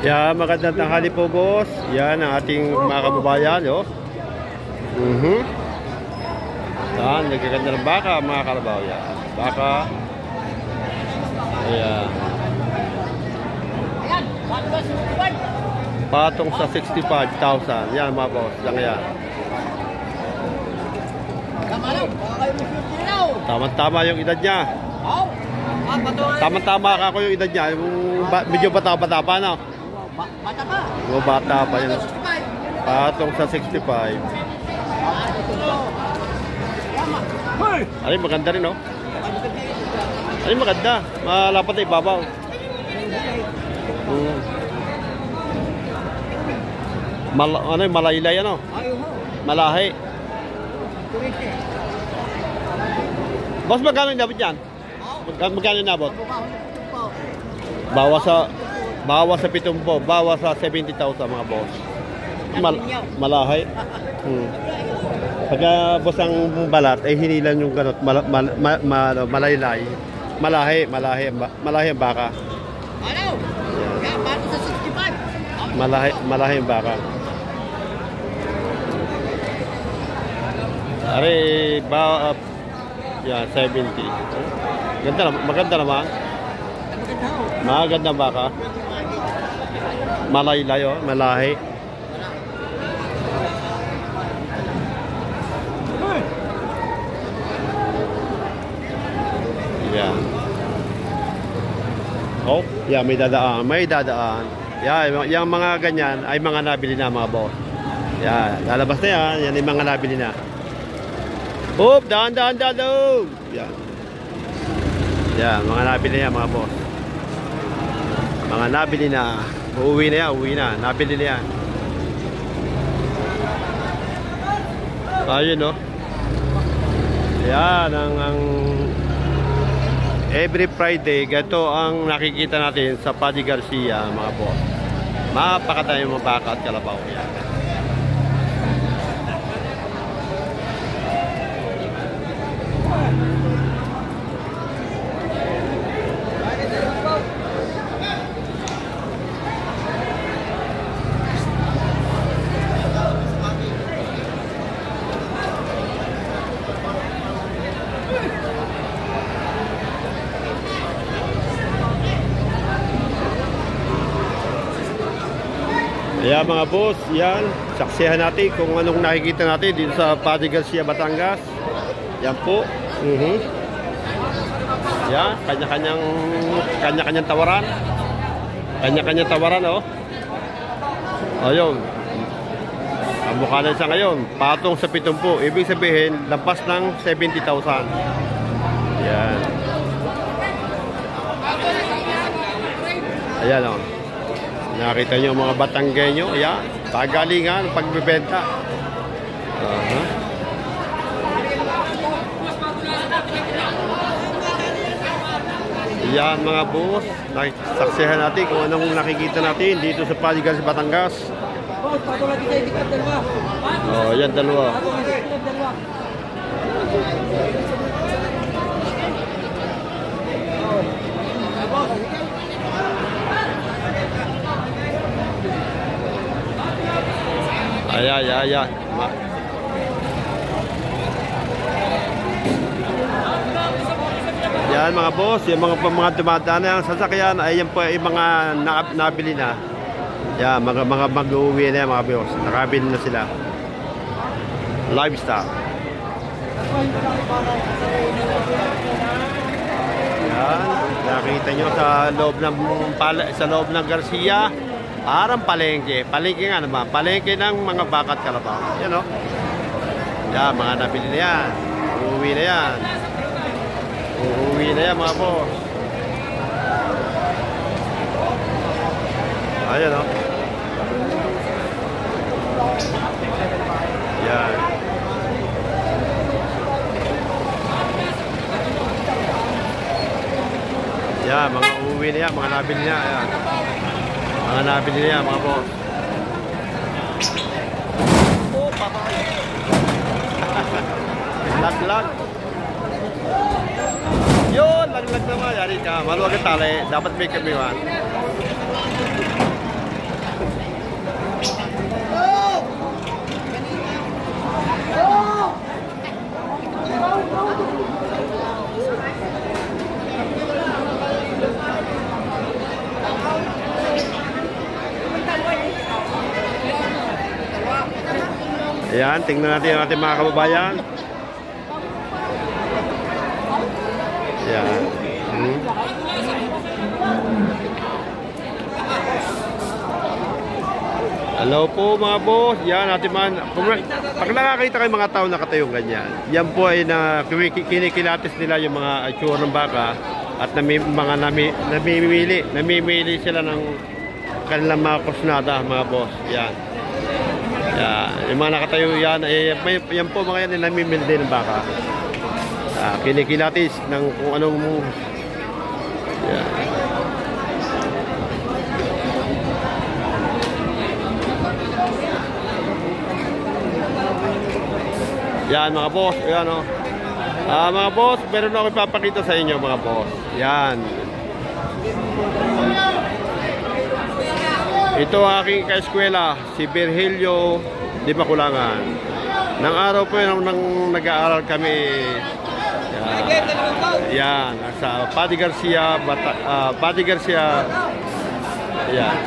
Yeah, magandang tanghali po, boss. Yan ang ating mga kababayan, oh. Yan, nagkaganda ng baka, mga kalabaw. Yan, baka. Ayan. Patong sa 65,000. Yan, mga boss. Yan, yan. Tama-tama yung edad niya. Tama-tama ako yung edad niya. Medyo bata-bata pa, no? Bata pa. O, bata pa yun. Patong sa 65. Ay, maganda rin, no? Ay, maganda. Malapat na ibabaw. Ano yung malaylay, ano? Malahi. Boss, magkano yung nabot yan? Magkano yung nabot? Bawas sa 70, bawas sa 70,000, mga boss. Malahi. Pagka boss ang balat, ay hinilan yung ganot, malaylay. Malahi ang baka. Malahi ang baka. Are ba yan 70. Ganda naman, maganda naman. Maganda baka. Malaylay, oh, malahi. Yeah. Oh, yeah, may dadaan, may dadaan. Yeah, yung mga ganyan ay mga nabili na, mga boss. Yeah, lalabas na yan, yan yung mga nabili na. Oop, daan. Yan. Yan, mga nabili na yan, mga boss. Mga nabili na. Uuwi na. Nabili na yan. Ayun, no? Yan, ang every Friday, ganito ang nakikita natin sa Paddy Garcia, mga boss. Mapakatay yung mga baka at kalabaw. Yan. Ayan, mga boss, yan, saksihan natin kung anong nakikita natin dito sa Paddy Garcia, Batangas. Yan po. Yan, kanya-kanyang tawaran. Kanya-kanyang tawaran, oh. Ayun. Ang mukha na siya ngayon, patong sa 70. Ibig sabihin, lampas ng 70,000. Yan. Ayan, oh. Nakita nyo mga Batanggenyo, ayan, pagalingan, pagbebenta. Ayan, mga boss, saksihan natin kung anong nakikita natin dito sa Paddy Garcia, Batangas. Oh, ayan, dalawa. Ayan. Yan, mga boss, yung mga dumadaan na yung sasakyan ay yan po ay mga nabili na. Yan, mga mag-uwi na yan, mga boss. Nakabili na sila. Livestock. Yan, nakita nyo sa loob ng Garcia. Parang palengke. Palengke nga naman. Palengke ng mga baka at kalabaw. Yan, o. Yan, mga nabili na yan. Uuwi na yan. Uuwi na yan, mga boss. Ayan, o. Yan. Yan, mga uuwi na yan. Mga nabili na yan. Mga nabili niya, mga boss. Oh, patay. Laglag. Yun, laglag naman. Yari ka. Maluwag ang tali. Dapat may kamiwan. Ayan, tingnan natin ang ating mga kababayan. Ayan. Hello po mga boss. Yan, natin man. Pag nakakita kayo mga tao nakatayong ganyan, yan po ay na kinikilatis nila yung mga itsura ng baka at namimili sila ng kanilang mga kusnada mga boss. Yan. Yan. Yung mga nakatayo yan, yan po mga yan namimili din ng baka. Kinikilatis ng kung anong yan. Yan mga boss, ayan o. Mga boss, meron ako ipapakita sa inyo mga boss. Yan. Ito ang aking kaeskwela, si Virgilio Di Maculangan. Nang araw po yun nang nag-aaral kami. Yan, sa Paddy Garcia, Paddy Garcia. Yan.